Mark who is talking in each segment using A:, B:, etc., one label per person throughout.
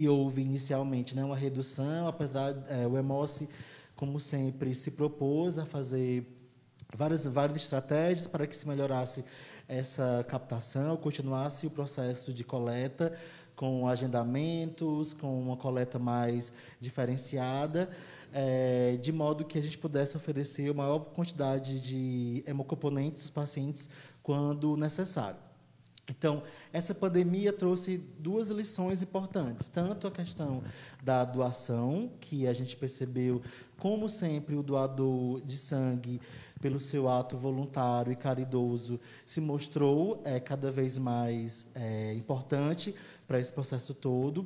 A: E houve inicialmente, né, uma redução, apesar o Hemose, como sempre, se propôs a fazer várias estratégias para que se melhorasse essa captação, continuasse o processo de coleta com agendamentos, com uma coleta mais diferenciada, de modo que a gente pudesse oferecer a maior quantidade de hemocomponentes aos pacientes quando necessário. Então, essa pandemia trouxe duas lições importantes, tanto a questão da doação, que a gente percebeu, como sempre, o doador de sangue, pelo seu ato voluntário e caridoso, se mostrou cada vez mais importante para esse processo todo.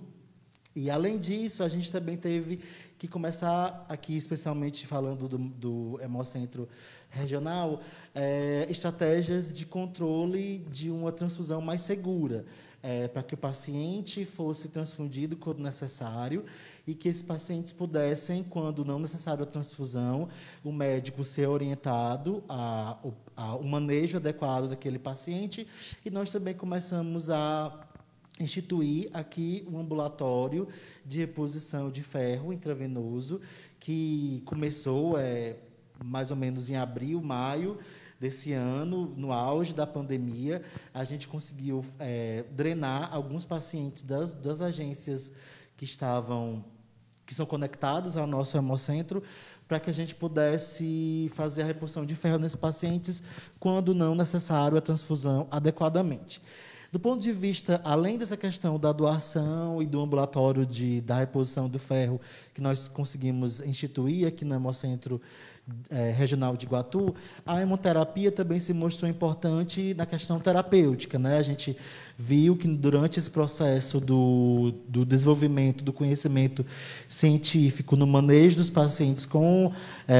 A: E, além disso, a gente também teve que começar, aqui especialmente falando do Hemocentro Regional, estratégias de controle de uma transfusão mais segura, para que o paciente fosse transfundido quando necessário e que esses pacientes pudessem, quando não necessário a transfusão, o médico ser orientado ao manejo adequado daquele paciente. E nós também começamos a instituir aqui um ambulatório de reposição de ferro intravenoso, que começou mais ou menos em abril, maio desse ano, no auge da pandemia. A gente conseguiu drenar alguns pacientes das agências que são conectadas ao nosso hemocentro, para que a gente pudesse fazer a reposição de ferro nesses pacientes quando não necessário a transfusão adequadamente. Do ponto de vista, além dessa questão da doação e do ambulatório da reposição do ferro, que nós conseguimos instituir aqui no Hemocentro Regional de Iguatu, a hemoterapia também se mostrou importante na questão terapêutica, né? A gente viu que, durante esse processo do desenvolvimento do conhecimento científico no manejo dos pacientes com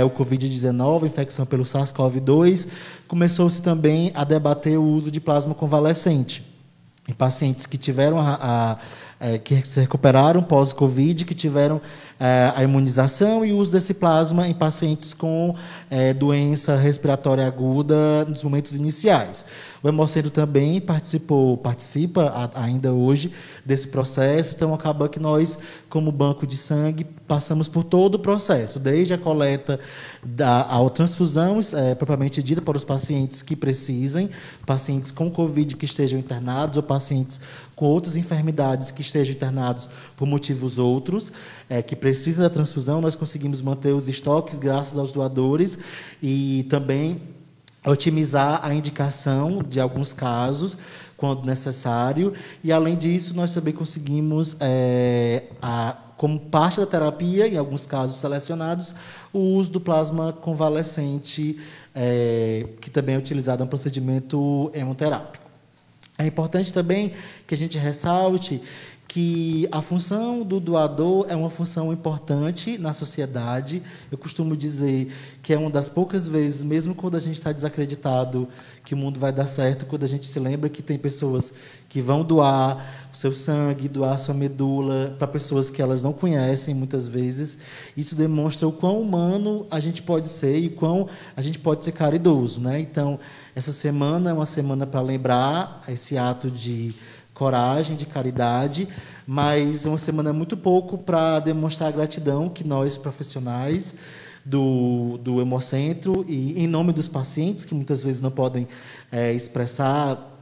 A: o Covid-19, infecção pelo SARS-CoV-2, começou-se também a debater o uso de plasma convalescente em pacientes que tiveram que se recuperaram pós-Covid, que tiveram a imunização, e o uso desse plasma em pacientes com doença respiratória aguda nos momentos iniciais. O Hemocentro também participa ainda hoje desse processo, então acaba que nós, como banco de sangue, passamos por todo o processo, desde a coleta à transfusão propriamente dita para os pacientes que precisem, pacientes com Covid que estejam internados ou pacientes com outras enfermidades que estejam internados por motivos outros, que precisam da transfusão. Nós conseguimos manter os estoques graças aos doadores e também otimizar a indicação de alguns casos, quando necessário. E, além disso, nós também conseguimos, como parte da terapia, em alguns casos selecionados, o uso do plasma convalescente, que também é utilizado no procedimento hemoterápico. É importante também que a gente ressalte que a função do doador é uma função importante na sociedade. Eu costumo dizer que é uma das poucas vezes, mesmo quando a gente está desacreditado que o mundo vai dar certo, quando a gente se lembra que tem pessoas que vão doar o seu sangue, doar a sua medula para pessoas que elas não conhecem, muitas vezes. Isso demonstra o quão humano a gente pode ser e o quão a gente pode ser caridoso, né? Então, essa semana é uma semana para lembrar esse ato de coragem, de caridade, mas é uma semana muito pouco para demonstrar a gratidão que nós, profissionais do Hemocentro, e em nome dos pacientes, que muitas vezes não podem expressar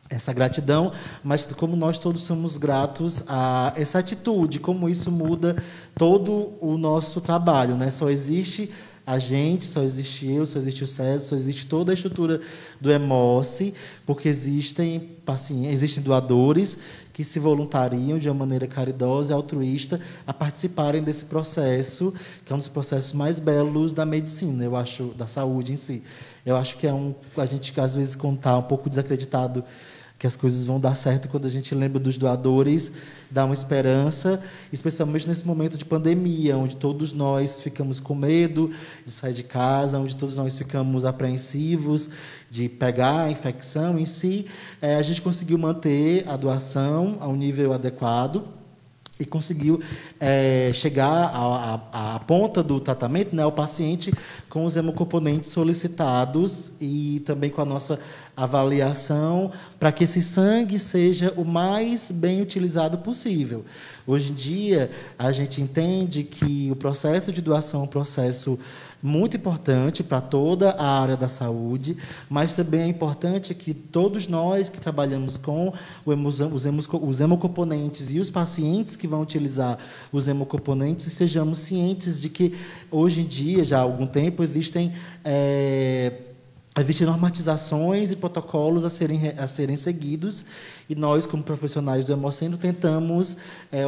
A: essa gratidão, mas como nós todos somos gratos a essa atitude, como isso muda todo o nosso trabalho, né? Só existe a gente, só existe eu, só existe o César, só existe toda a estrutura do Hemoce, porque existem doadores que se voluntariam de uma maneira caridosa e altruísta a participarem desse processo, que é um dos processos mais belos da medicina, eu acho, da saúde em si. Eu acho que a gente, às vezes, quando está um pouco desacreditado que as coisas vão dar certo, quando a gente lembra dos doadores, dá uma esperança, especialmente nesse momento de pandemia, onde todos nós ficamos com medo de sair de casa, onde todos nós ficamos apreensivos de pegar a infecção em si. A gente conseguiu manter a doação a um nível adequado e conseguiu chegar à ponta do tratamento, né, ao paciente com os hemocomponentes solicitados, e também com a nossa avaliação para que esse sangue seja o mais bem utilizado possível. Hoje em dia, a gente entende que o processo de doação é um processo muito importante para toda a área da saúde, mas também é importante que todos nós que trabalhamos com os hemocomponentes e os pacientes que vão utilizar os hemocomponentes sejamos cientes de que, hoje em dia, já há algum tempo, existem normatizações e protocolos a serem seguidos, e nós, como profissionais do Hemocentro, tentamos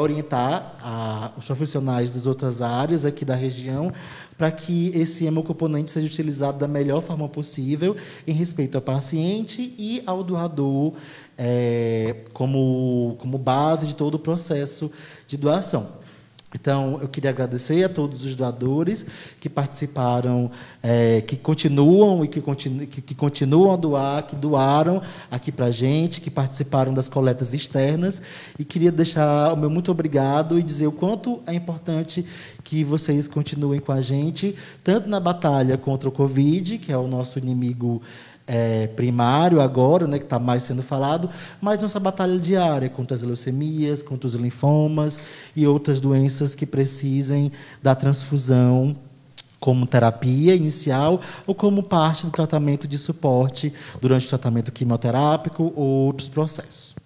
A: orientar os profissionais das outras áreas aqui da região para que esse hemocomponente seja utilizado da melhor forma possível, em respeito ao paciente e ao doador, como base de todo o processo de doação. Então, eu queria agradecer a todos os doadores que participaram, que continuam e que continuam a doar, que doaram aqui para a gente, que participaram das coletas externas. E queria deixar o meu muito obrigado e dizer o quanto é importante que vocês continuem com a gente, tanto na batalha contra o Covid, que é o nosso inimigo primário agora, né, que está mais sendo falado, mas nossa batalha diária contra as leucemias, contra os linfomas e outras doenças que precisem da transfusão como terapia inicial ou como parte do tratamento de suporte durante o tratamento quimioterápico ou outros processos.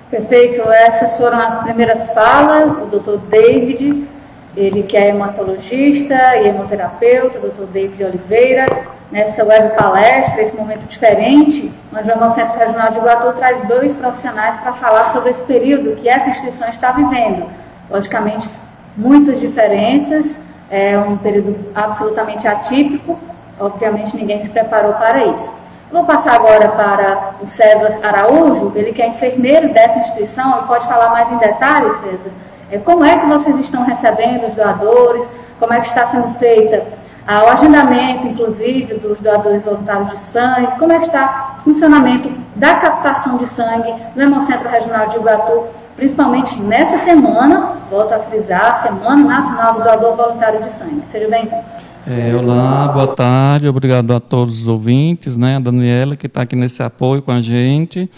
B: Perfeito. Essas foram as primeiras falas do Dr. David, ele que é hematologista e hemoterapeuta, Dr. David Oliveira, nessa web palestra, esse momento diferente, onde o Hemocentro Regional de Iguatu traz 2 profissionais para falar sobre esse período que essa instituição está vivendo. Logicamente, muitas diferenças, é um período absolutamente atípico, obviamente ninguém se preparou para isso. Vou passar agora para o César Araújo, ele que é enfermeiro dessa instituição e pode falar mais em detalhes, César, como é que vocês estão recebendo os doadores, como é que está sendo feita o agendamento, inclusive, dos doadores voluntários de sangue, como é que está o funcionamento da captação de sangue no Hemocentro Regional de Iguatu, principalmente nessa semana, volto a frisar, Semana Nacional do Doador Voluntário de Sangue. Seja bem-vindo.
C: Olá, boa tarde, obrigado a todos os ouvintes, né, a Daniela, que está aqui nesse apoio com a gente.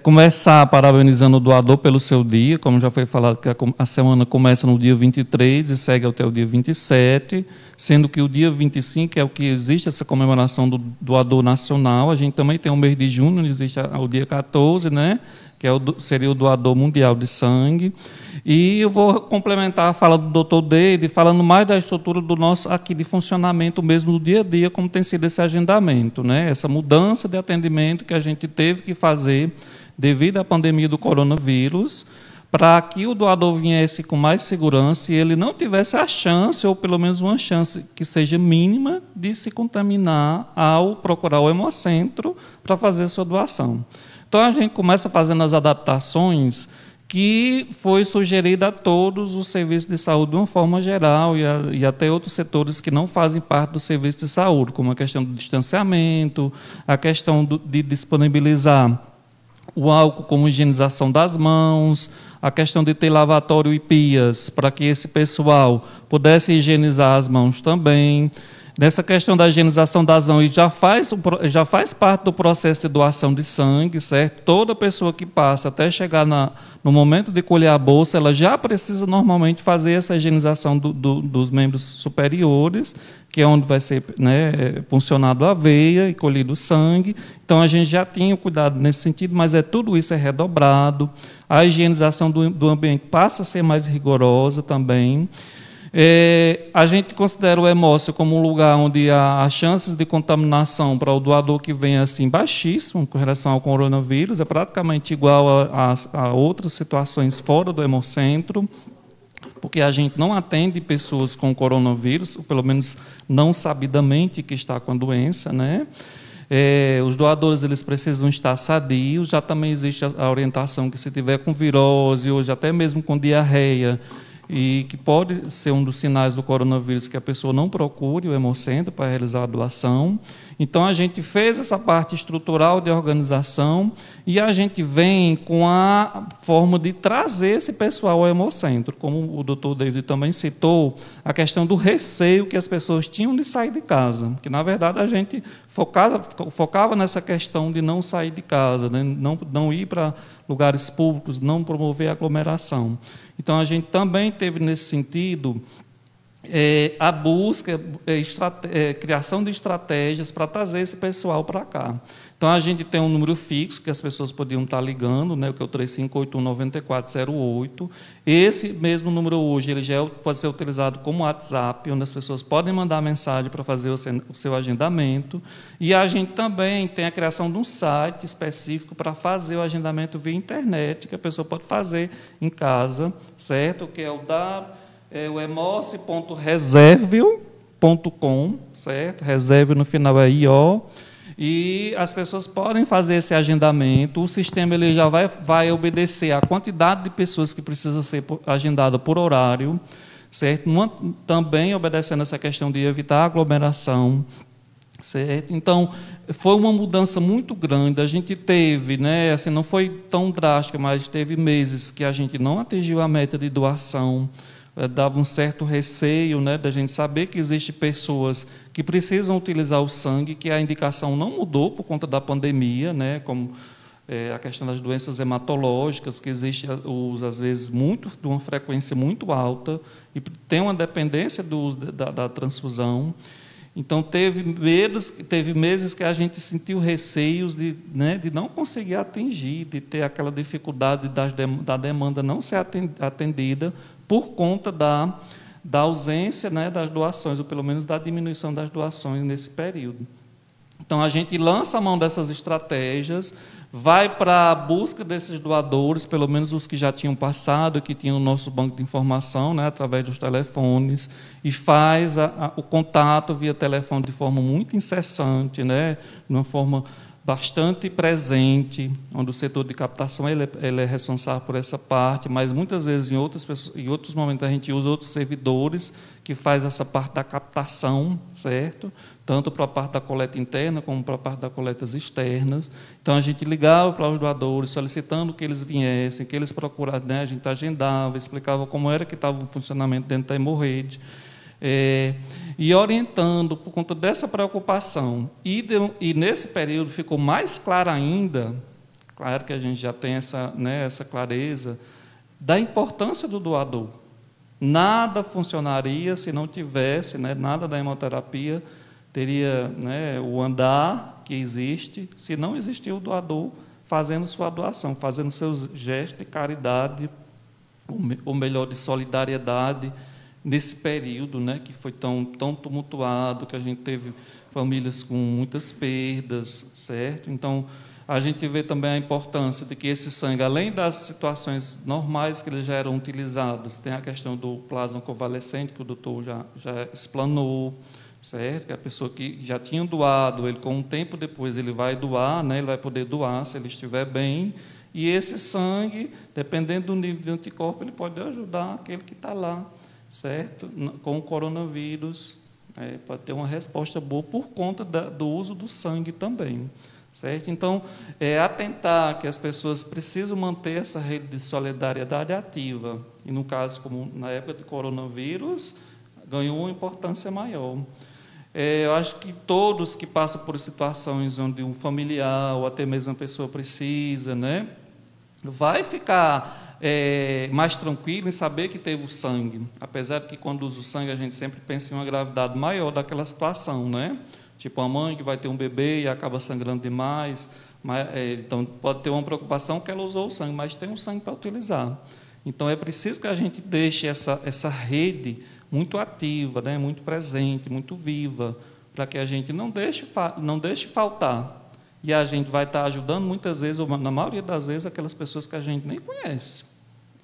C: Começar parabenizando o doador pelo seu dia, como já foi falado, que a semana começa no dia 23 e segue até o dia 27, sendo que o dia 25 é o que existe essa comemoração do doador nacional. A gente também tem o mês de junho, existe o dia 14, né, que seria o doador mundial de sangue. E eu vou complementar a fala do Dr. David, falando mais da estrutura do nosso aqui de funcionamento mesmo do dia a dia, como tem sido esse agendamento, né? Essa mudança de atendimento que a gente teve que fazer devido à pandemia do coronavírus, para que o doador viesse com mais segurança e ele não tivesse a chance, ou pelo menos uma chance que seja mínima, de se contaminar ao procurar o Hemocentro para fazer sua doação. Então, a gente começa fazendo as adaptações que foi sugerida a todos os serviços de saúde de uma forma geral e até outros setores que não fazem parte do serviço de saúde, como a questão do distanciamento, a questão de disponibilizar o álcool como higienização das mãos, a questão de ter lavatório e pias para que esse pessoal pudesse higienizar as mãos também. Nessa questão da higienização das mãos, já faz parte do processo de doação de sangue, certo? Toda pessoa que passa até chegar no momento de colher a bolsa, ela já precisa normalmente fazer essa higienização dos membros superiores, que é onde vai ser, né, puncionado a veia e colhido o sangue. Então, a gente já tinha cuidado nesse sentido, mas tudo isso é redobrado. A higienização do ambiente passa a ser mais rigorosa também. A gente considera o Hemócio como um lugar onde as chances de contaminação para o doador que vem assim baixíssimo com relação ao coronavírus, é praticamente igual a outras situações fora do Hemocentro, porque a gente não atende pessoas com coronavírus, ou pelo menos não sabidamente que está com a doença, né? Os doadores eles precisam estar sadios, já também existe a orientação que se tiver com virose, hoje até mesmo com diarreia, e que pode ser um dos sinais do coronavírus que a pessoa não procure o Hemocentro para realizar a doação. Então, a gente fez essa parte estrutural de organização e a gente vem com a forma de trazer esse pessoal ao Hemocentro. Como o doutor David também citou, a questão do receio que as pessoas tinham de sair de casa, que, na verdade, a gente focava nessa questão de não sair de casa, né? Não ir para lugares públicos, não promover aglomeração. Então, a gente também teve, nesse sentido, a busca, criação de estratégias para trazer esse pessoal para cá. Então, a gente tem um número fixo que as pessoas podiam estar ligando, né, que é o 3581-9408. Esse mesmo número hoje ele já pode ser utilizado como WhatsApp, onde as pessoas podem mandar mensagem para fazer o seu agendamento. E a gente também tem a criação de um site específico para fazer o agendamento via internet, que a pessoa pode fazer em casa, certo? Que é o hemoce.reservio.com, certo? Reservio no final é IO. E as pessoas podem fazer esse agendamento. O sistema ele já vai obedecer à quantidade de pessoas que precisa ser agendada por horário, certo? Também obedecendo essa questão de evitar aglomeração, certo? Então, foi uma mudança muito grande. A gente teve, né, assim, não foi tão drástica, mas teve meses que a gente não atingiu a meta de doação. Dava um certo receio, né, da gente saber que existem pessoas que precisam utilizar o sangue, que a indicação não mudou por conta da pandemia, né, como a questão das doenças hematológicas, que existe às vezes de uma frequência muito alta e tem uma dependência do uso da transfusão. Então, teve meses que a gente sentiu receios de não conseguir atingir, de ter aquela dificuldade da demanda não ser atendida, por conta da ausência, né, das doações, ou pelo menos da diminuição das doações nesse período. Então, a gente lança a mão dessas estratégias, vai para a busca desses doadores, pelo menos os que já tinham passado, que tinham o nosso banco de informação, né, através dos telefones, e faz o contato via telefone de forma muito incessante, né, de uma forma bastante presente, onde o setor de captação ele é responsável por essa parte, mas muitas vezes em outros momentos a gente usa outros servidores que faz essa parte da captação, certo? Tanto para a parte da coleta interna como para a parte das coletas externas. Então a gente ligava para os doadores, solicitando que eles viessem, que eles procurassem, né? A gente agendava, explicava como era que estava o funcionamento dentro da hemorrede. E orientando por conta dessa preocupação. E nesse período ficou mais claro ainda, claro que a gente já tem essa clareza, da importância do doador. Nada funcionaria se não tivesse, nada da hemoterapia teria o andar que existe, se não existir o doador fazendo sua doação, fazendo seus gestos de caridade, ou melhor, de solidariedade, nesse período, que foi tão tumultuado, que a gente teve famílias com muitas perdas, certo? Então, a gente vê também a importância de que esse sangue, além das situações normais que eles já eram utilizados, tem a questão do plasma convalescente, que o doutor já explanou, certo? Que a pessoa que já tinha doado, ele com um tempo depois ele vai doar, ele vai poder doar se ele estiver bem, e esse sangue, dependendo do nível de anticorpo, ele pode ajudar aquele que está lá, certo? Com o coronavírus, pode ter uma resposta boa por conta do uso do sangue também, certo? Então, atentar que as pessoas precisam manter essa rede de solidariedade ativa, e no caso, como na época de coronavírus, ganhou uma importância maior. Eu acho que todos que passam por situações onde um familiar ou até mesmo uma pessoa precisa, vai ficar mais tranquilo em saber que teve o sangue, apesar de que quando usa o sangue a gente sempre pensa em uma gravidade maior daquela situação, tipo a mãe que vai ter um bebê e acaba sangrando demais, então pode ter uma preocupação que ela usou o sangue, mas tem um sangue para utilizar. Então é preciso que a gente deixe essa rede muito ativa, muito presente, muito viva, para que a gente não deixe faltar. E a gente vai estar ajudando muitas vezes, ou na maioria das vezes, aquelas pessoas que a gente nem conhece,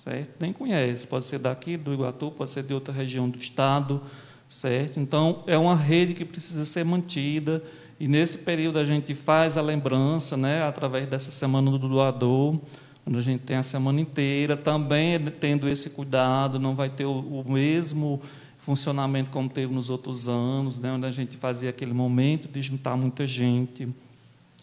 C: certo? Nem conhece, pode ser daqui do Iguatu, pode ser de outra região do estado, certo? Então, é uma rede que precisa ser mantida, e nesse período a gente faz a lembrança, através dessa Semana do Doador, onde a gente tem a semana inteira, também tendo esse cuidado, não vai ter o mesmo funcionamento como teve nos outros anos, né, onde a gente fazia aquele momento de juntar muita gente.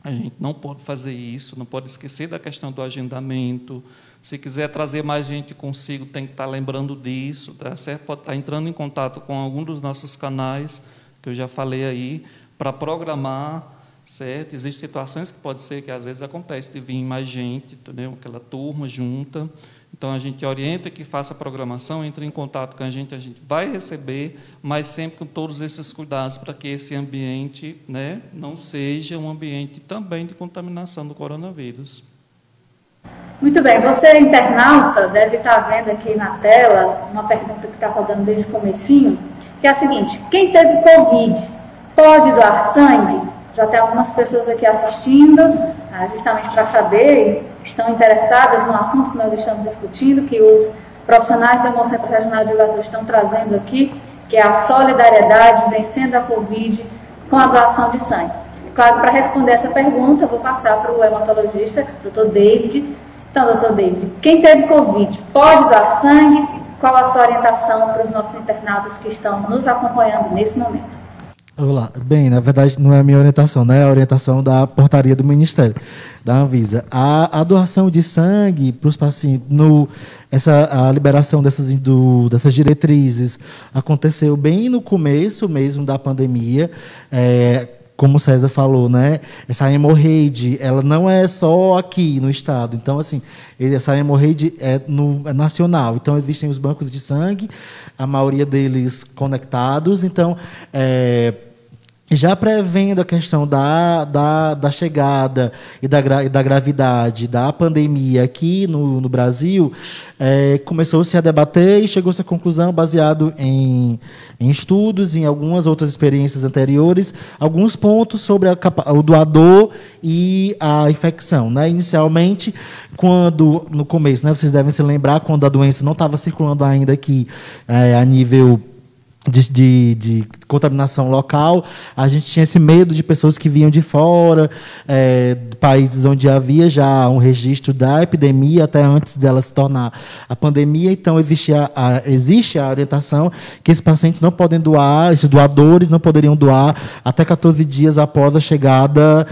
C: A gente não pode fazer isso, não pode esquecer da questão do agendamento. Se quiser trazer mais gente consigo, tem que estar lembrando disso, tá certo? Pode estar entrando em contato com algum dos nossos canais, que eu já falei aí, para programar, certo? Existem situações que pode ser que às vezes acontece de vir mais gente, entendeu? Aquela turma junta. Então, a gente orienta que faça a programação, entre em contato com a gente vai receber, mas sempre com todos esses cuidados para que esse ambiente, né, não seja um ambiente também de contaminação do coronavírus.
B: Muito bem, você, internauta, deve estar vendo aqui na tela uma pergunta que está rodando desde o comecinho, que é a seguinte: quem teve Covid pode doar sangue? Já tem algumas pessoas aqui assistindo, justamente para saber, estão interessadas no assunto que nós estamos discutindo, que os profissionais do Hemocentro Regional de Iguatu estão trazendo aqui, que é a solidariedade vencendo a Covid com a doação de sangue. Claro, para responder essa pergunta, eu vou passar para o hematologista, Dr. David. Então, Dr. David, quem teve Covid pode doar sangue? Qual a sua orientação para os nossos internautas que estão nos acompanhando nesse momento?
A: Olá. Bem, na verdade, não é a minha orientação, né? É a orientação da portaria do Ministério, da Anvisa. A doação de sangue para os pacientes, a liberação dessas diretrizes aconteceu bem no começo mesmo da pandemia. Como o César falou, né? Essa hemorraide, ela não é só aqui no estado. Então, assim, essa hemorraide é nacional. Então, existem os bancos de sangue, a maioria deles conectados. Então, já prevendo a questão da chegada e da gravidade da pandemia aqui no Brasil, começou-se a debater e chegou-se à conclusão, baseado em estudos, em algumas outras experiências anteriores, alguns pontos sobre o doador e a infecção, né? Inicialmente, no começo, né, vocês devem se lembrar, quando a doença não estava circulando ainda aqui a nível de contaminação local, a gente tinha esse medo de pessoas que vinham de fora, de países onde havia já um registro da epidemia, até antes dela se tornar a pandemia. Então, existe a orientação que esses pacientes não podem doar, esses doadores não poderiam doar até 14 dias após a chegada,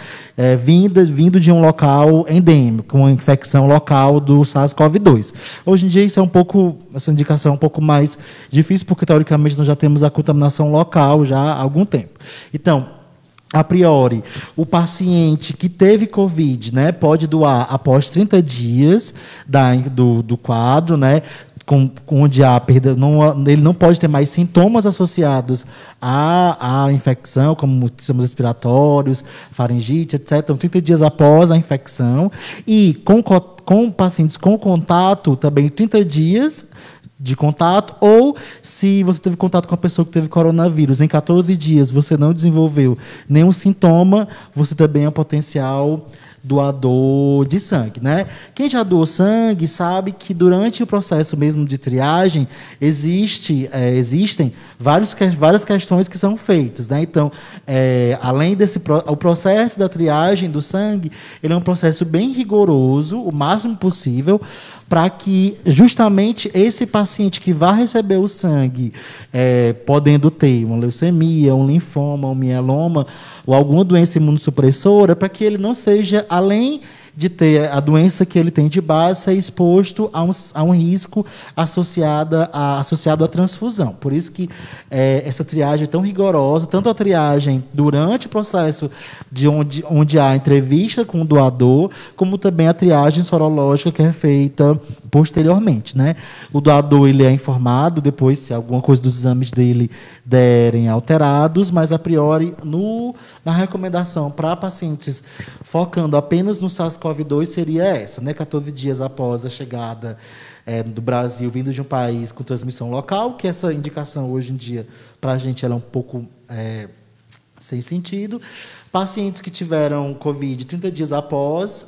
A: vindo de um local endêmico, com uma infecção local do SARS-CoV-2. Hoje em dia, essa indicação é um pouco mais difícil, porque, teoricamente, nós já temos a contaminação local já há algum tempo. Então, a priori, o paciente que teve Covid, né, pode doar após 30 dias do quadro, né, onde há perda, ele não pode ter mais sintomas associados à infecção, como sistemas respiratórios, faringite, etc. Então, 30 dias após a infecção. E com pacientes com contato, também 30 dias de contato, ou se você teve contato com a pessoa que teve coronavírus, em 14 dias você não desenvolveu nenhum sintoma, você também é um potencial doador de sangue, né? Quem já doou sangue sabe que durante o processo mesmo de triagem existem várias questões que são feitas, né? Então, além o processo da triagem do sangue, ele é um processo bem rigoroso, o máximo possível, para que justamente esse paciente que vai receber o sangue, podendo ter uma leucemia, um linfoma, um mieloma, ou alguma doença imunossupressora, para que ele não seja, além de ter a doença que ele tem de base, ser exposto a um risco associado à transfusão. Por isso que essa triagem é tão rigorosa, tanto a triagem durante o processo onde há entrevista com o doador, como também a triagem sorológica que é feita posteriormente, né? O doador ele é informado depois se alguma coisa dos exames dele derem alterados, mas a priori na recomendação para pacientes focando apenas no SARS-CoV-2 seria essa, né? 14 dias após a chegada do Brasil, vindo de um país com transmissão local, que essa indicação hoje em dia para a gente ela é um pouco sem sentido. Pacientes que tiveram Covid 30 dias após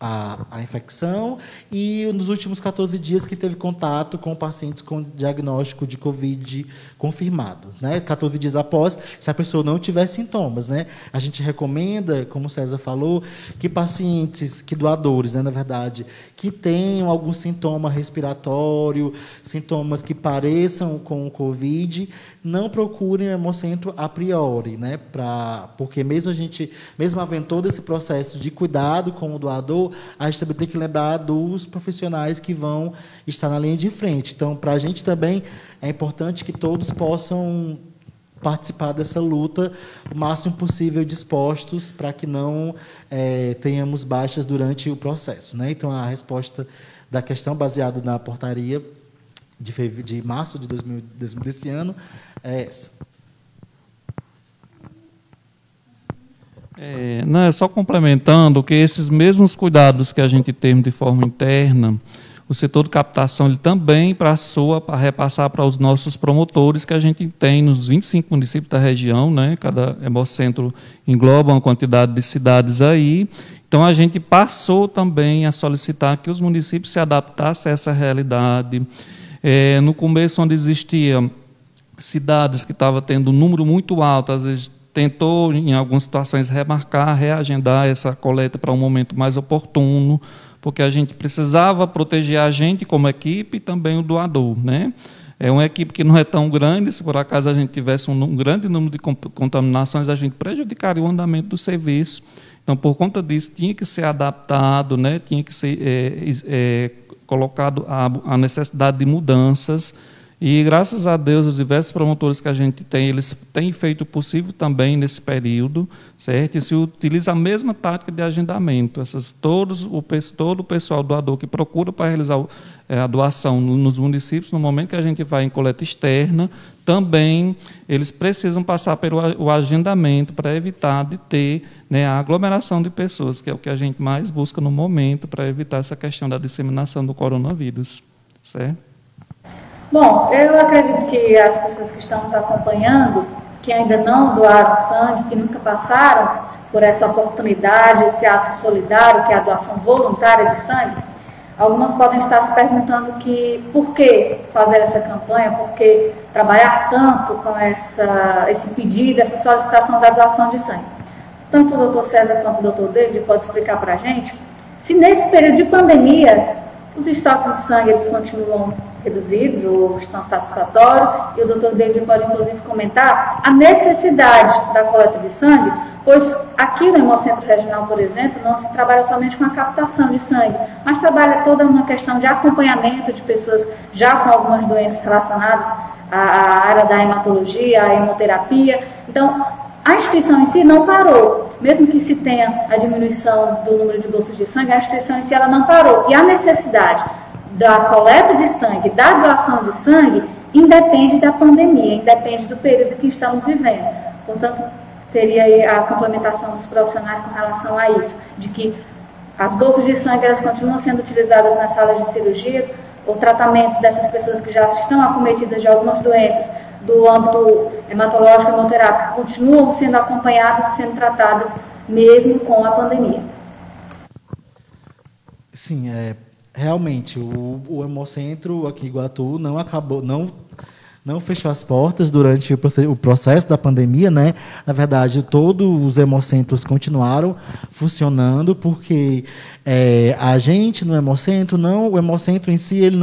A: a infecção, e nos últimos 14 dias que teve contato com pacientes com diagnóstico de Covid confirmado, né? 14 dias após, se a pessoa não tiver sintomas, né? A gente recomenda, como o César falou, que pacientes, que doadores, né, na verdade, que tenham algum sintoma respiratório, sintomas que pareçam com o Covid, não procurem o Hemocentro a priori, né? Porque mesmo havendo todo esse processo de cuidado com o doador, a gente também tem que lembrar dos profissionais que vão estar na linha de frente. Então, para a gente também é importante que todos possam participar dessa luta o máximo possível dispostos para que não tenhamos baixas durante o processo, né? Então, a resposta da questão baseada na portaria de março de 2000 desse ano é essa.
C: Não, só complementando que esses mesmos cuidados que a gente tem de forma interna, o setor de captação ele também passou a repassar para os nossos promotores que a gente tem nos 25 municípios da região, né? Cada Hemocentro engloba uma quantidade de cidades aí. Então, a gente passou também a solicitar que os municípios se adaptassem a essa realidade. No começo, onde existia cidades que estavam tendo um número muito alto, às vezes tentou, em algumas situações, reagendar essa coleta para um momento mais oportuno, porque a gente precisava proteger a gente como equipe e também o doador, né? É uma equipe que não é tão grande, se por acaso a gente tivesse um grande número de contaminações, a gente prejudicaria o andamento do serviço. Então, por conta disso, tinha que ser adaptado, né? Tinha que ser colocado a necessidade de mudanças. E, graças a Deus, os diversos promotores que a gente tem, eles têm feito o possível também nesse período, certo? E se utiliza a mesma tática de agendamento. Todo o pessoal doador que procura para realizar a doação nos municípios, no momento que a gente vai em coleta externa, também eles precisam passar pelo agendamento para evitar de ter, né, a aglomeração de pessoas, que é o que a gente mais busca no momento para evitar essa questão da disseminação do coronavírus, certo?
B: Bom, eu acredito que as pessoas que estão nos acompanhando, que ainda não doaram sangue, que nunca passaram por essa oportunidade, esse ato solidário, que é a doação voluntária de sangue, algumas podem estar se perguntando por que fazer essa campanha, por que trabalhar tanto com esse pedido, essa solicitação da doação de sangue. Tanto o doutor César quanto o doutor David pode explicar para a gente se nesse período de pandemia os estoques de sangue eles continuam reduzidos ou estão satisfatórios, e o doutor David pode, inclusive, comentar a necessidade da coleta de sangue, pois aqui no Hemocentro Regional, por exemplo, não se trabalha somente com a captação de sangue, mas trabalha toda uma questão de acompanhamento de pessoas já com algumas doenças relacionadas à área da hematologia, à hemoterapia. Então, a instituição em si não parou, mesmo que se tenha a diminuição do número de bolsas de sangue, a instituição em si ela não parou, e a necessidade da coleta de sangue, da doação de sangue, independe da pandemia, independe do período que estamos vivendo. Portanto, teria aí a complementação dos profissionais com relação a isso, de que as bolsas de sangue elas continuam sendo utilizadas nas salas de cirurgia, o tratamento dessas pessoas que já estão acometidas de algumas doenças do âmbito hematológico e hemoterápico continuam sendo acompanhadas e sendo tratadas mesmo com a pandemia.
A: Sim, realmente, o Hemocentro aqui em Iguatu não fechou as portas durante o processo da pandemia, né? Na verdade, todos os hemocentros continuaram funcionando, porque a gente no Hemocentro, o Hemocentro em si, ele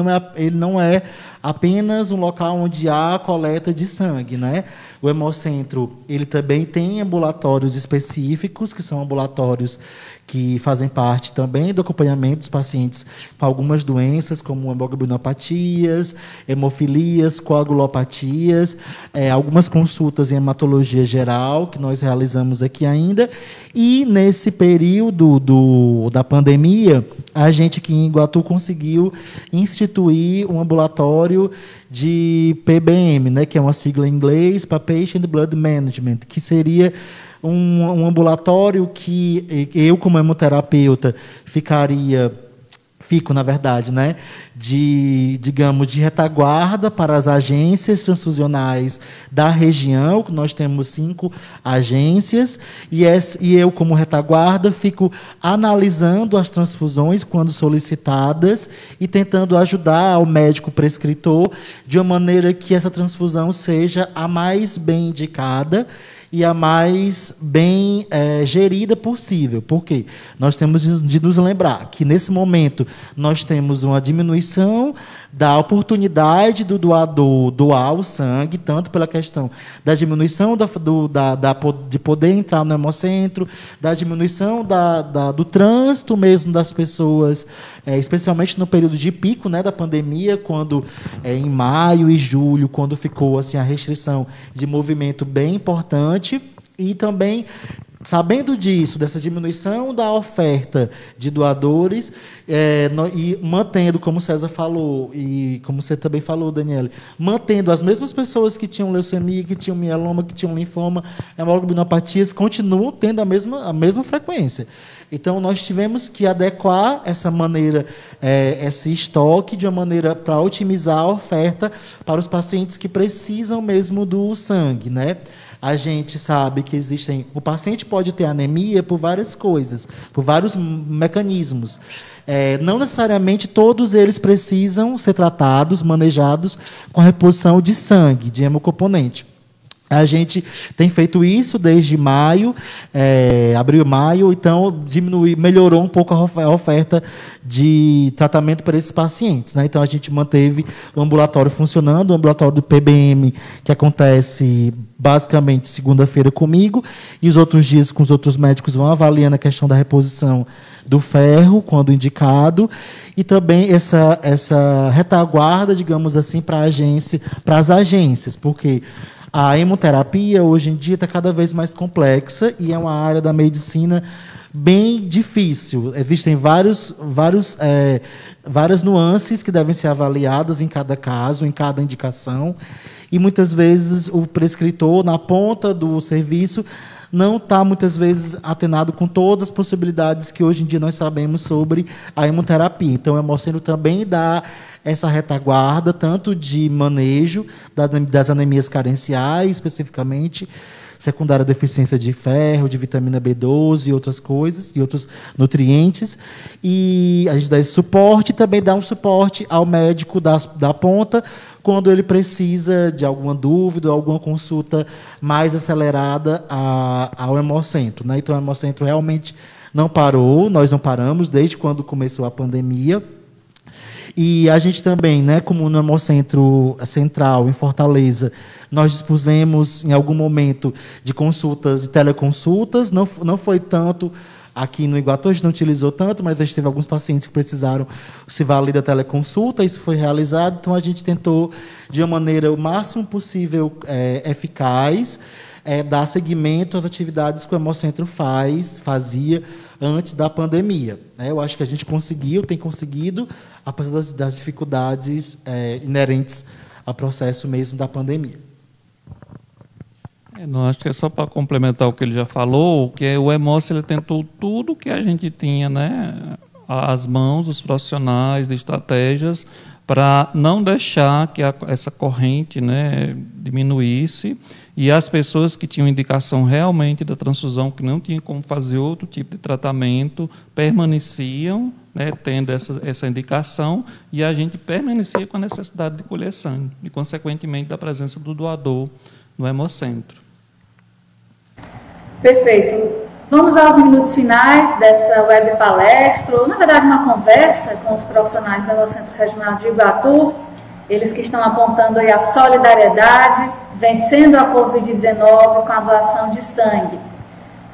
A: não é apenas um local onde há coleta de sangue, né? O Hemocentro, ele também tem ambulatórios específicos, que são ambulatórios que fazem parte também do acompanhamento dos pacientes com algumas doenças, como hemoglobinopatias, hemofilias, coagulopatias, algumas consultas em hematologia geral, que nós realizamos aqui ainda. E, nesse período da pandemia, a gente aqui em Iguatu conseguiu instituir um ambulatório de PBM, né, que é uma sigla em inglês, para Patient Blood Management, que seria um ambulatório que eu, como hemoterapeuta, ficaria fico, na verdade, né, digamos, de retaguarda para as agências transfusionais da região. Nós temos 5 agências e eu, como retaguarda, fico analisando as transfusões quando solicitadas e tentando ajudar o médico prescritor de uma maneira que essa transfusão seja a mais bem indicada e a mais bem gerida possível. Por quê? Nós temos de nos lembrar que, nesse momento, nós temos uma diminuição da oportunidade do doador doar o sangue, tanto pela questão da diminuição de poder entrar no hemocentro, da diminuição do trânsito mesmo das pessoas, especialmente no período de pico, né, da pandemia, quando em maio e julho, quando ficou assim, a restrição de movimento bem importante, e também sabendo disso, dessa diminuição da oferta de doadores, e mantendo, como o César falou, e como você também falou, Daniele, mantendo as mesmas pessoas que tinham leucemia, que tinham mieloma, que tinham linfoma, hemoglobinopatias, continuam tendo a mesma frequência. Então, nós tivemos que adequar essa maneira, esse estoque, de uma maneira para otimizar a oferta para os pacientes que precisam mesmo do sangue, né? A gente sabe que o paciente pode ter anemia por várias coisas, por vários mecanismos. Não necessariamente todos eles precisam ser tratados, manejados com a reposição de sangue, de hemocomponente. A gente tem feito isso desde maio, abril e maio, então melhorou um pouco a oferta de tratamento para esses pacientes, né? Então a gente manteve o ambulatório funcionando, o ambulatório do PBM, que acontece basicamente segunda-feira comigo, e os outros dias com os outros médicos vão avaliando a questão da reposição do ferro, quando indicado, e também essa retaguarda, digamos assim, para as agências, porque a hemoterapia, hoje em dia, está cada vez mais complexa e é uma área da medicina bem difícil. Existem várias nuances que devem ser avaliadas em cada caso, em cada indicação, e muitas vezes o prescritor, na ponta do serviço, não está, muitas vezes, atenado com todas as possibilidades que hoje em dia nós sabemos sobre a hemoterapia. Então, o Hemocentro também dá essa retaguarda, tanto de manejo das anemias carenciais, especificamente, secundária deficiência de ferro, de vitamina B12 e outras coisas, e outros nutrientes. E a gente dá esse suporte e também dá um suporte ao médico da ponta, quando ele precisa de alguma dúvida, alguma consulta mais acelerada ao Hemocentro, né? Então, o Hemocentro realmente não parou, nós não paramos desde quando começou a pandemia. E a gente também, né, como no Hemocentro Central, em Fortaleza, nós dispusemos, em algum momento, de consultas, de teleconsultas. Não foi tanto aqui no Iguatu, a gente não utilizou tanto, mas a gente teve alguns pacientes que precisaram se valer da teleconsulta, isso foi realizado. Então, a gente tentou, de uma maneira o máximo possível eficaz, dar seguimento às atividades que o Hemocentro fazia antes da pandemia. Eu acho que a gente tem conseguido, apesar das dificuldades inerentes ao processo mesmo da pandemia.
C: Não, acho que é só para complementar o que ele já falou, que o Hemocentro tentou tudo que a gente tinha, né, às mãos, os profissionais de estratégias, para não deixar que essa corrente, né, diminuísse, e as pessoas que tinham indicação realmente da transfusão, que não tinham como fazer outro tipo de tratamento, permaneciam, né, tendo essa indicação, e a gente permanecia com a necessidade de colher sangue, e, consequentemente, da presença do doador no Hemocentro.
B: Perfeito. Vamos aos minutos finais dessa web palestra, ou, na verdade, uma conversa com os profissionais do Hemocentro Regional de Iguatu, eles que estão apontando aí a solidariedade, vencendo a Covid-19 com a doação de sangue.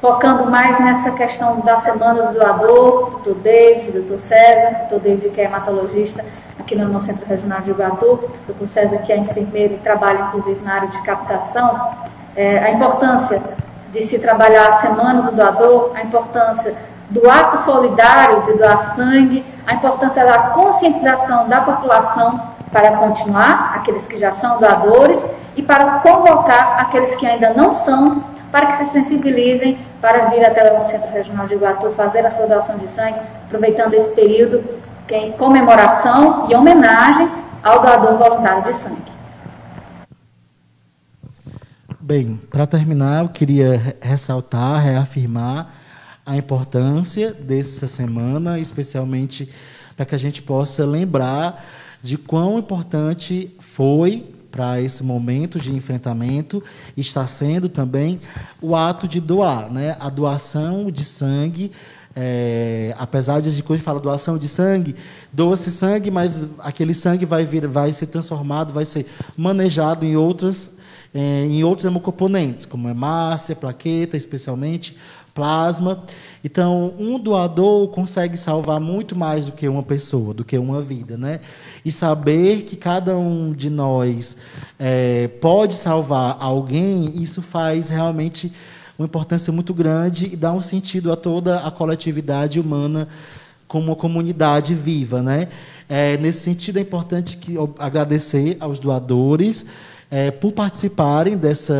B: Focando mais nessa questão da Semana do Doador, Dr. David, Dr. César, Dr. David, que é hematologista aqui no Hemocentro Regional de Iguatu, Dr. César, que é enfermeiro e trabalha, inclusive, na área de captação, a importância de se trabalhar a Semana do Doador, a importância do ato solidário de doar sangue, a importância da conscientização da população para continuar, aqueles que já são doadores, e para convocar aqueles que ainda não são, para que se sensibilizem para vir até o Hemocentro Regional de Iguatu fazer a sua doação de sangue, aproveitando esse período em comemoração e homenagem ao doador voluntário de sangue.
A: Bem, para terminar, eu queria ressaltar, reafirmar a importância dessa semana, especialmente para que a gente possa lembrar de quão importante foi para esse momento de enfrentamento, está sendo também o ato de doar, né? A doação de sangue, apesar de a gente fala doação de sangue, doa-se sangue, mas aquele sangue vai ser transformado, vai ser manejado em outros hemocomponentes, como hemácia, plaqueta, especialmente plasma. Então, um doador consegue salvar muito mais do que uma pessoa, do que uma vida, né? E saber que cada um de nós pode salvar alguém, isso faz realmente uma importância muito grande e dá um sentido a toda a coletividade humana como uma comunidade viva, né? Nesse sentido, é importante agradecer aos doadores por participarem desse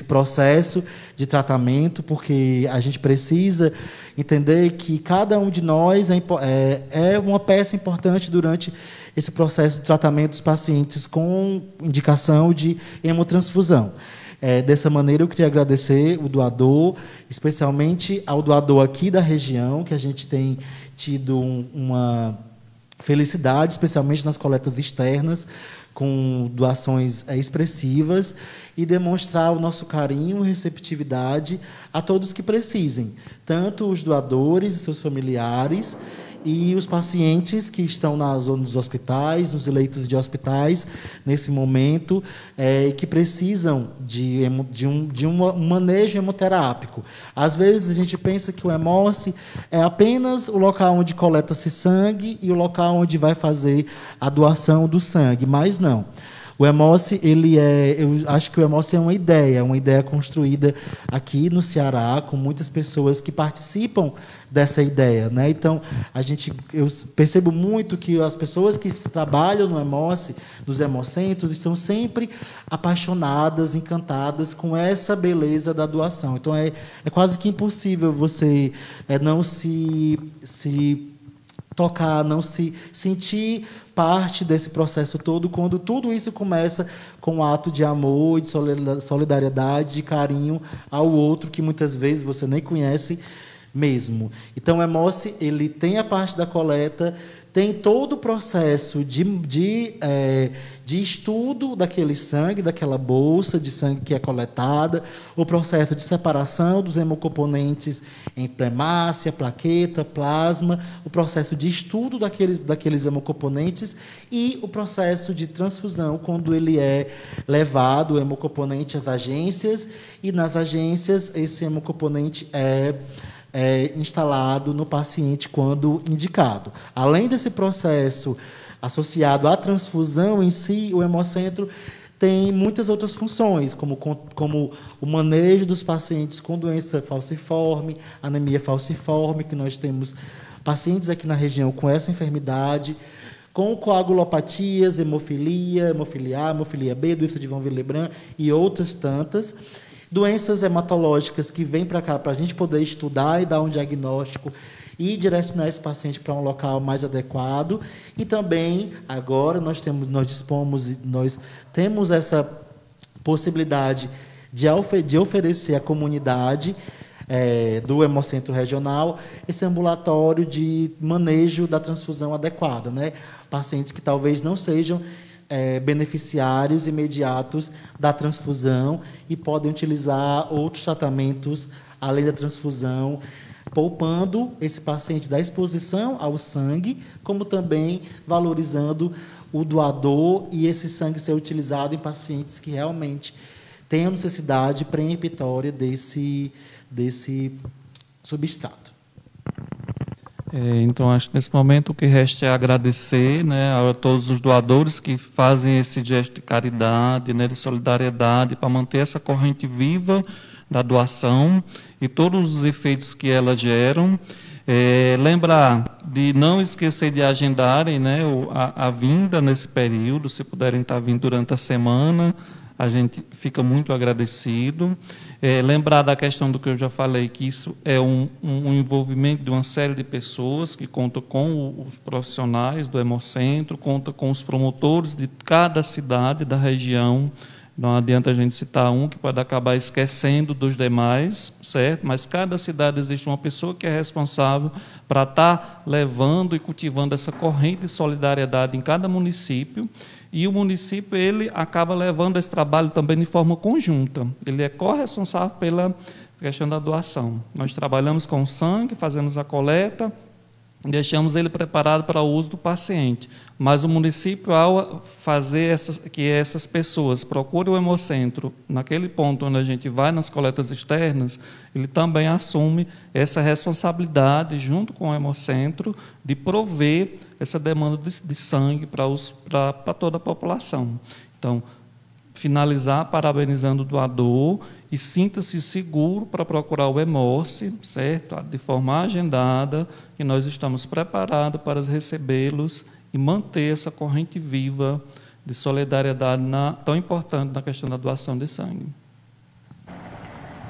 A: processo de tratamento, porque a gente precisa entender que cada um de nós é uma peça importante durante esse processo de tratamento dos pacientes com indicação de hemotransfusão. Dessa maneira, eu queria agradecer o doador, especialmente ao doador aqui da região, que a gente tem tido uma felicidade, especialmente nas coletas externas, com doações expressivas, e demonstrar o nosso carinho e receptividade a todos que precisem, tanto os doadores e seus familiares, e os pacientes que estão nos hospitais, nos leitos de hospitais, nesse momento, que precisam de um manejo hemoterápico. Às vezes, a gente pensa que o hemóce é apenas o local onde coleta-se sangue e o local onde vai fazer a doação do sangue, mas não. O hemóce, eu acho que o hemóce é uma ideia construída aqui no Ceará, com muitas pessoas que participam dessa ideia, né? Então, eu percebo muito que as pessoas que trabalham no hemóce, nos hemocentros, estão sempre apaixonadas, encantadas com essa beleza da doação. Então, é quase que impossível você não se tocar, não se sentir parte desse processo todo, quando tudo isso começa com um ato de amor, de solidariedade, de carinho ao outro, que muitas vezes você nem conhece mesmo. Então, o hemóce, ele tem a parte da coleta, tem todo o processo de estudo daquele sangue, daquela bolsa de sangue que é coletada, o processo de separação dos hemocomponentes em hemácia, plaqueta, plasma, o processo de estudo daqueles hemocomponentes e o processo de transfusão, quando ele é levado, o hemocomponente, às agências, e nas agências esse hemocomponente é instalado no paciente quando indicado. Além desse processo associado à transfusão em si, o hemocentro tem muitas outras funções, como o manejo dos pacientes com doença falciforme, anemia falciforme, que nós temos pacientes aqui na região com essa enfermidade, com coagulopatias, hemofilia A, hemofilia B, doença de von Willebrand e outras tantas. Doenças hematológicas que vêm para cá para a gente poder estudar e dar um diagnóstico e direcionar esse paciente para um local mais adequado. E também, agora, nós temos essa possibilidade de oferecer à comunidade do Hemocentro Regional esse ambulatório de manejo da transfusão adequada, né? Pacientes que talvez não sejam beneficiários imediatos da transfusão e podem utilizar outros tratamentos além da transfusão, poupando esse paciente da exposição ao sangue, como também valorizando o doador e esse sangue ser utilizado em pacientes que realmente têm a necessidade preempitória desse substrato.
C: Então, acho que nesse momento o que resta é agradecer, né, a todos os doadores que fazem esse gesto de caridade, né, de solidariedade, para manter essa corrente viva da doação e todos os efeitos que ela geram. Lembrar de não esquecer de agendarem, né, a vinda nesse período, se puderem estar vindo durante a semana, a gente fica muito agradecido. Lembrar da questão do que eu já falei, que isso é um envolvimento de uma série de pessoas que conta com os profissionais do Hemocentro, conta com os promotores de cada cidade da região. Não adianta a gente citar um que pode acabar esquecendo dos demais, certo? Mas cada cidade existe uma pessoa que é responsável para estar levando e cultivando essa corrente de solidariedade em cada município. E o município ele acaba levando esse trabalho também de forma conjunta. Ele é corresponsável pela questão da doação. Nós trabalhamos com sangue, fazemos a coleta, deixamos ele preparado para o uso do paciente. Mas o município, ao fazer que essas pessoas procurem o Hemocentro, naquele ponto onde a gente vai nas coletas externas, ele também assume essa responsabilidade, junto com o Hemocentro, de prover essa demanda de sangue para toda a população. Então, finalizar parabenizando o doador e sinta-se seguro para procurar o Hemorce, certo? De forma agendada, e nós estamos preparados para recebê-los e manter essa corrente viva de solidariedade tão importante na questão da doação de sangue.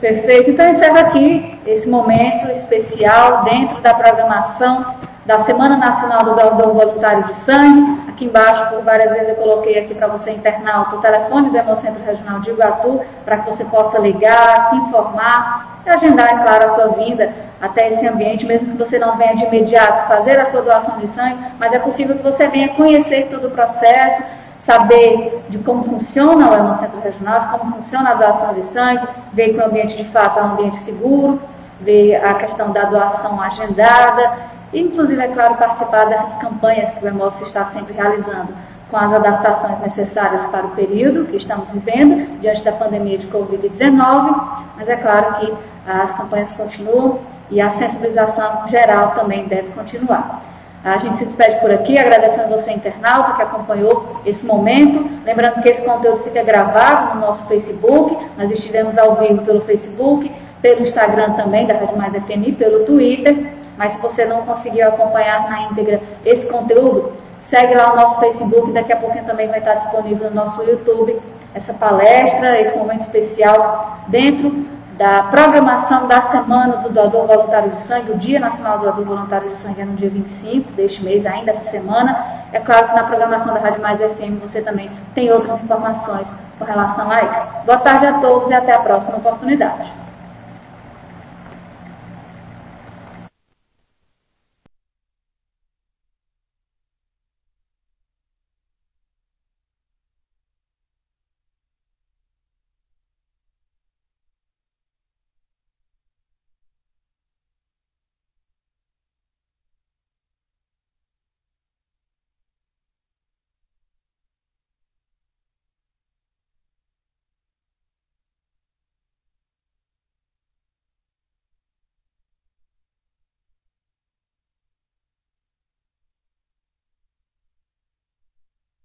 B: Perfeito. Então, encerro aqui esse momento especial dentro da programação da Semana Nacional do Doador Voluntário de Sangue. Aqui embaixo, por várias vezes, eu coloquei aqui para você, internauta, o telefone do Hemocentro Regional de Iguatu, para que você possa ligar, se informar e agendar, é claro, a sua vinda até esse ambiente, mesmo que você não venha de imediato fazer a sua doação de sangue, mas é possível que você venha conhecer todo o processo, saber de como funciona o Hemocentro Regional, de como funciona a doação de sangue, ver que o ambiente, de fato, é um ambiente seguro, ver a questão da doação agendada, inclusive, é claro, participar dessas campanhas que o Hemocentro está sempre realizando, com as adaptações necessárias para o período que estamos vivendo, diante da pandemia de Covid-19, mas é claro que as campanhas continuam e a sensibilização geral também deve continuar. A gente se despede por aqui, agradecendo você, internauta, que acompanhou esse momento. Lembrando que esse conteúdo fica gravado no nosso Facebook, nós estivemos ao vivo pelo Facebook, pelo Instagram também, da Rádio Mais FM, pelo Twitter. Mas se você não conseguiu acompanhar na íntegra esse conteúdo, segue lá o nosso Facebook, daqui a pouquinho também vai estar disponível no nosso YouTube essa palestra, esse momento especial dentro da programação da Semana do Doador Voluntário de Sangue. O Dia Nacional do Doador Voluntário de Sangue é no dia 25 deste mês, ainda essa semana. É claro que na programação da Rádio Mais FM você também tem outras informações com relação a isso. Boa tarde a todos e até a próxima oportunidade.